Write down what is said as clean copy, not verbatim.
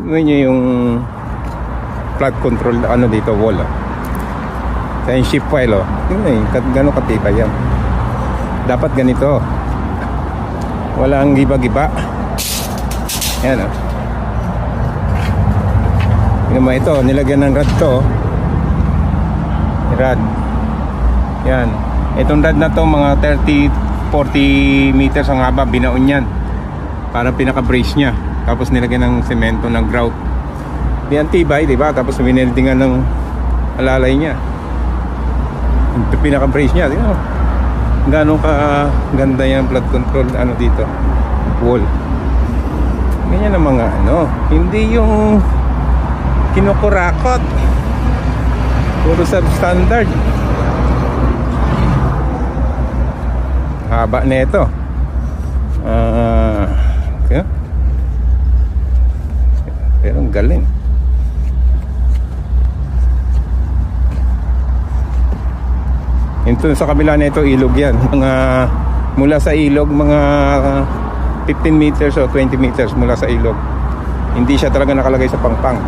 Tingnan nyo yung flood control ano dito, wall sa yung ship file tingnan nyo, gano'ng katibay yan. Dapat ganito, walang giba-giba. Yan tingnan mo ito, nilagyan ng rad to, rad yan. Itong rad na to mga 30-40 meters ang haba, binaon yan, parang pinaka-brace nya. Tapos nilagyan ng semento ng grout. Yan tibay, diba? Tapos wineldingan ng alalay nya. Pinaka-brace nya, tingnan mo gano'ng ka ganda yung flood control ano dito, wall. Ganyan ang mga ano, hindi yung kinukurakot, puro substandard. Haba na ito. Okay. Pero ang galing. Ito sa kabila na ito, ilog yan. Mga mula sa ilog, mga 15 meters o 20 meters mula sa ilog. Hindi siya talaga nakalagay sa pangpang.